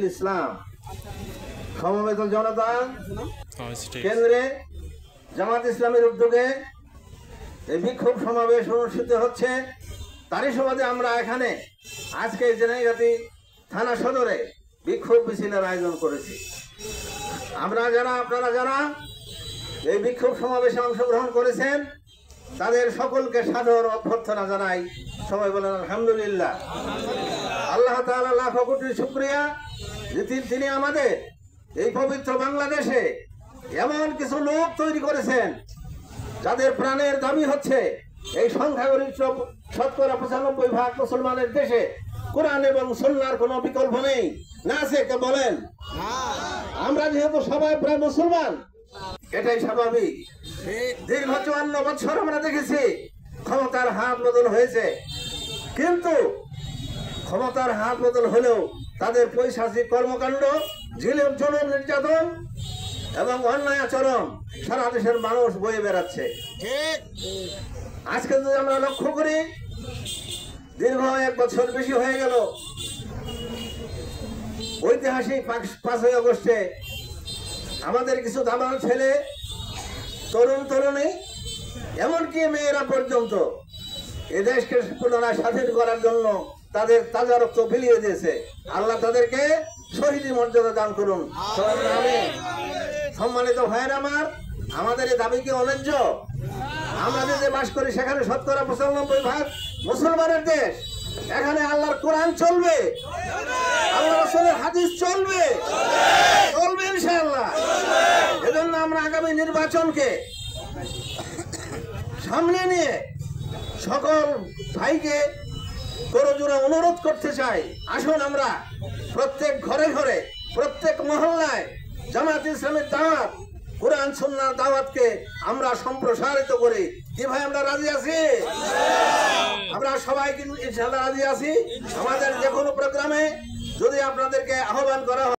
ইসলাম। সমবেত জনতা কেন্দ্রে জামাত ইসলামের উদ্যোগে এই বিক্ষোভ সমাবেশ অনুষ্ঠিত হচ্ছে। তারই সুবাদে আমরা এখানে আজকে জেনাইগাতি থানা সদরে বিক্ষোভ মিছিলের আয়োজন করেছি। আপনারা যারা এই বিক্ষোভ সমাবেশে অংশগ্রহণ করেছেন তাদের সকলকে সাদর অভ্যর্থনা জানাই। সবাই বলেন আলহামদুলিল্লাহ। আল্লাহ তাআলা লাখ কোটি শুকরিয়া যে তিনি আমাদের এই পবিত্র বাংলাদেশে এমন কিছু লোক তৈরি করেছেন যাদের প্রাণের দাবি হচ্ছে এই সংখ্যাগরিষ্ঠ শতকরা ৯৫% মুসলমানের দেশে কোরআন এবং সুন্নাহর কোনো বিকল্প নেই। না আছে কে বলেন? আমরা যেহেতু সবাই প্রায় মুসলমান, এটাই স্বাভাবিক। দীর্ঘ ৫৪ বছর আমরা দেখেছি ক্ষমতার হাত বদল হয়েছে, কিন্তু ক্ষমতার হাত বদল হলেও তাদের পৈশাচিক কর্মকাণ্ড, জুলুম নির্যাতন এবং অন্যায় আচরণ সারা দেশের মানুষ বয়ে বেড়াচ্ছে। আজকে যদি আমরা লক্ষ্য করি, দীর্ঘ ১ বছর বেশি হয়ে গেল ঐতিহাসিক ৫ই আগস্টে আমাদের কিছু দামাল ছেলে, তরুণী, এমনকি মেয়েরা পর্যন্ত এ দেশকে পুনরায় স্বাধীন করার জন্য তাদের তাজা রক্ত বিলিয়ে দিয়েছে। আল্লাহ তাদেরকে শহীদি মর্যাদা দান করুন। সম্মানিত ভাইয়েরা আমার, আমাদের এই দাবি কি অন্যায্য? আমরা যে বাস করি সেখানে শতকরা ৯৫% মুসলমানের দেশ। এখানে আল্লাহর কোরআন চলবে, আল্লাহ রাসূলের হাদিস চলবে ইনশাআল্লাহ। এজন্য আমরা আগামী নির্বাচনকে সামনে নিয়ে সকল ভাইকে করজোড়ে অনুরোধ করতে চাই, আসুন আমরা প্রত্যেক ঘরে ঘরে, প্রত্যেক মহল্লায় জামাত ইসলামের দাওয়াত, কোরআন সুন্নাহর দাওয়াতকে আমরা সম্প্রসারিত করি। কি ভাই, আমরা রাজি আছি? আমরা সবাই কিন্তু ইনশাআল্লাহ রাজি আছি। আমাদের যে কোনো প্রোগ্রামে যদি আপনাদেরকে আহ্বান করা হয়